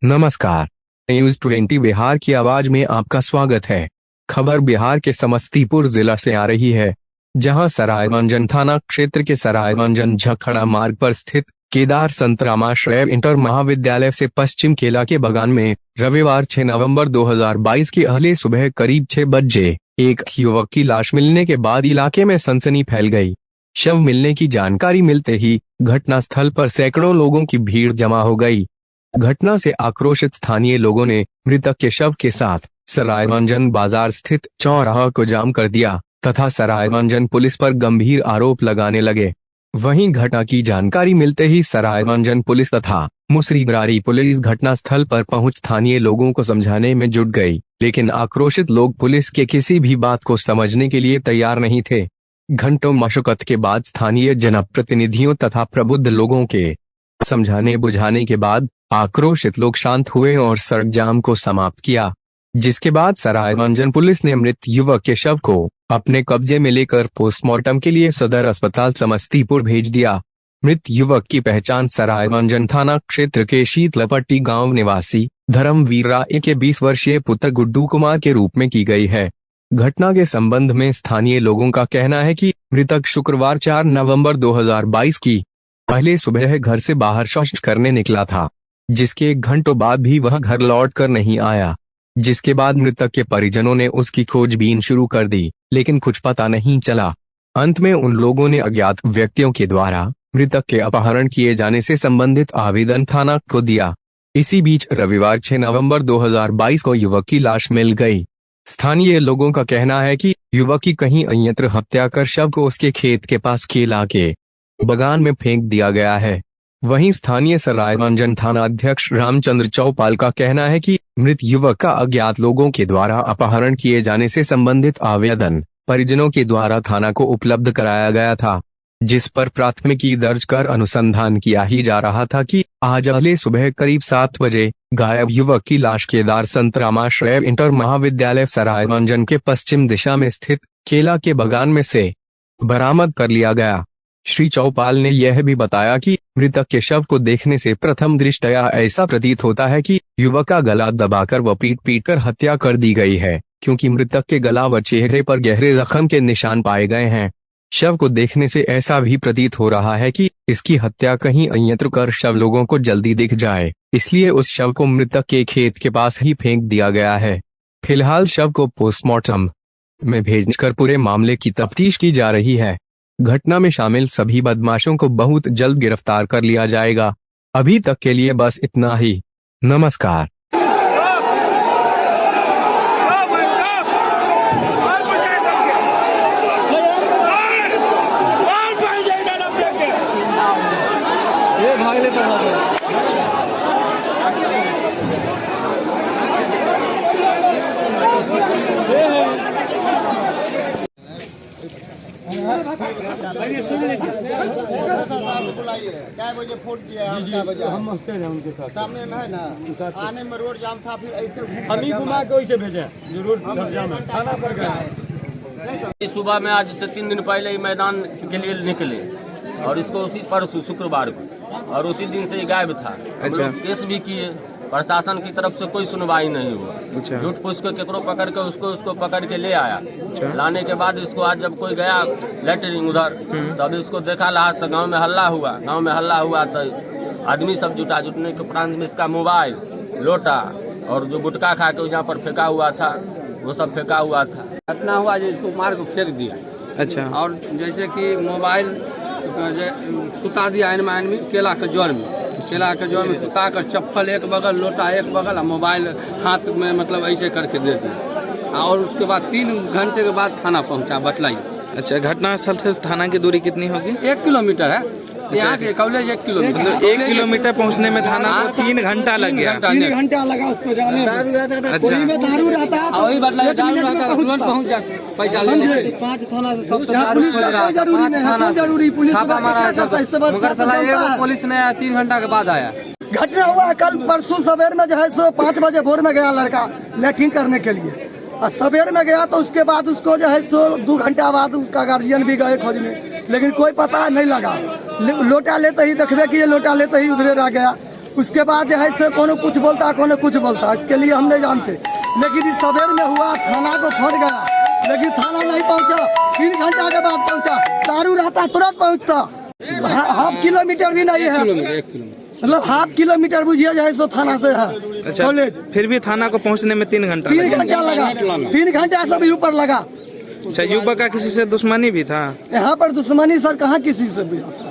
नमस्कार। न्यूज 20 बिहार की आवाज में आपका स्वागत है। खबर बिहार के समस्तीपुर जिला से आ रही है, जहां सरायरंजन थाना क्षेत्र के सरायरंजन झखड़ा मार्ग पर स्थित केदार संत रामाश्रय इंटर महाविद्यालय से पश्चिम केला के बगान में रविवार 6 नवंबर 2022 की अहले सुबह करीब 6 बजे एक युवक की लाश मिलने के बाद इलाके में सनसनी फैल गई। शव मिलने की जानकारी मिलते ही घटनास्थल पर सैकड़ों लोगों की भीड़ जमा हो गई। घटना से आक्रोशित स्थानीय लोगों ने मृतक के शव के साथ सरायरंजन बाजार स्थित चौराहा को जाम कर दिया तथा सरायरंजन पुलिस पर गंभीर आरोप लगाने लगे। वहीं घटना की जानकारी मिलते ही सरायरंजन पुलिस तथा मुसरीगरारी पुलिस घटनास्थल पर पहुंच स्थानीय लोगों को समझाने में जुट गई, लेकिन आक्रोशित लोग पुलिस के किसी भी बात को समझने के लिए तैयार नहीं थे। घंटों मशक्कत के बाद स्थानीय जनप्रतिनिधियों तथा प्रबुद्ध लोगों के समझाने बुझाने के बाद आक्रोशित लोग शांत हुए और सड़क जाम को समाप्त किया, जिसके बाद सरायरंजन पुलिस ने मृत युवक के शव को अपने कब्जे में लेकर पोस्टमार्टम के लिए सदर अस्पताल समस्तीपुर भेज दिया। मृत युवक की पहचान सरायरंजन थाना क्षेत्र के शीतलपट्टी गांव निवासी धर्मवीर राय के 20 वर्षीय पुत्र गुड्डू कुमार के रूप में की गई है। घटना के संबंध में स्थानीय लोगों का कहना है कि मृतक शुक्रवार 4 नवंबर 2022 की पहले सुबह घर से बाहर शौच करने निकला था, जिसके एक घंटों बाद भी वह घर लौट कर नहीं आया, जिसके बाद मृतक के परिजनों ने उसकी खोजबीन शुरू कर दी, लेकिन कुछ पता नहीं चला। अंत में उन लोगों ने अज्ञात व्यक्तियों के द्वारा मृतक के अपहरण किए जाने से संबंधित आवेदन थाना को दिया। इसी बीच रविवार 6 नवंबर 2022 को युवक की लाश मिल गई। स्थानीय लोगों का कहना है कि युवक की कहीं अन्यत्र हत्या कर शव को उसके खेत के पास केला के बगान में फेंक दिया गया है। वहीं स्थानीय सरायरंजन थाना अध्यक्ष रामचंद्र चौपाल का कहना है कि मृत युवक का अज्ञात लोगों के द्वारा अपहरण किए जाने से संबंधित आवेदन परिजनों के द्वारा थाना को उपलब्ध कराया गया था, जिस पर प्राथमिकी दर्ज कर अनुसंधान किया ही जा रहा था कि आज अगले सुबह करीब 7 बजे गायब युवक की लाश केदार संत रामाश्रय इंटर महाविद्यालय सरायरंजन के पश्चिम दिशा में स्थित केला के बगान में से बरामद कर लिया गया। श्री चौपाल ने यह भी बताया कि मृतक के शव को देखने से प्रथम दृष्टया ऐसा प्रतीत होता है कि युवक का गला दबाकर व पीट कर हत्या कर दी गई है, क्योंकि मृतक के गला व चेहरे पर गहरे जख्म के निशान पाए गए हैं। शव को देखने से ऐसा भी प्रतीत हो रहा है कि इसकी हत्या कहीं अन्यत्र कर शव लोगों को जल्दी दिख जाए, इसलिए उस शव को मृतक के खेत के पास ही फेंक दिया गया है। फिलहाल शव को पोस्टमार्टम में भेजकर पूरे मामले की तफ्तीश की जा रही है। घटना में शामिल सभी बदमाशों को बहुत जल्द गिरफ्तार कर लिया जाएगा। अभी तक के लिए बस इतना ही। नमस्कार। क्या बजे फोन किया हम उनके साथ सामने में है ना, आने में रोड जाम था, फिर ऐसे हम ही घुमा के वैसे भेजे जरूर जाम है, थाना पर गए। सुबह में आज से 3 दिन पहले ही मैदान के लिए निकले और इसको उसी परसों शुक्रवार को और उसी दिन से गायब था। अच्छा। केस भी किए, प्रशासन की तरफ से कोई सुनवाई नहीं हुआ। अच्छा। झूठ पूछ के केकरो पकड़ के उसको पकड़ के ले आया। अच्छा। लाने के बाद इसको आज जब कोई गया लेटरिंग उधर, तब इसको देखा ला तो गांव में हल्ला हुआ तो आदमी सब जुटने के उपरांत में इसका मोबाइल, लोटा और जो गुटखा खा के यहाँ पर फेंका हुआ था वो सब फेंका हुआ था। घटना हुआ जो इसको मार को फेंक दिया। अच्छा। और जैसे कि मोबाइल सुता दिया आदमी केला के जड़ में सुता कर, चप्पल एक बगल, लोटा एक बगल और मोबाइल हाथ में मतलब ऐसे करके दे दिया। और उसके बाद 3 घंटे के बाद थाना पहुंचा बतलाई। अच्छा, घटना स्थल से थाना की दूरी कितनी होगी? 1 किलोमीटर है। यहाँ के कॉलेज 1 किलोमीटर, मतलब 1 किलोमीटर पहुँचने में थाना को 3 घंटा लग गया। 3 घंटा लगा उसको जाने में। दारू रहता है, वही बतलाया, दारू रहता है, तुरंत पहुँच जा पैसा लेने। 5 थाना से सब पुलिस ने 3 घंटा के बाद आया। घटना हुआ कल परसों सवेर में जो है सो 5 बजे भोर में गया लड़का लेटरिन करने के लिए, और सवेर में गया तो उसके बाद उसको जो है सो 2 घंटा बाद उसका गार्जियन भी गए खोजने, लेकिन कोई पता नहीं लगा। लोटा लेते ही देखबे कि ये लोटा लेते ही उधरे रह गया। उसके बाद जो है सो कोनो कुछ बोलता कोनो कुछ बोलता, इसके लिए हम नहीं जानते। लेकिन इस सवेर में हुआ थाना को फट गया, लेकिन थाना नहीं पहुंचा, 3 घंटा के बाद पहुंचा। दारू रहता तुरंत पहुंचता, हाफ किलोमीटर भी नहीं है, मतलब हाफ किलोमीटर बुझिए जो है सो थाना से है अच्छा, कॉलेज। फिर भी थाना को पहुंचने में 3 घंटा 3 घंटा लगा, 3 घंटा सब ऊपर लगा। अच्छा, युवक का किसी से दुश्मनी भी था? यहाँ पर दुश्मनी सर कहाँ किसी से भी आता है।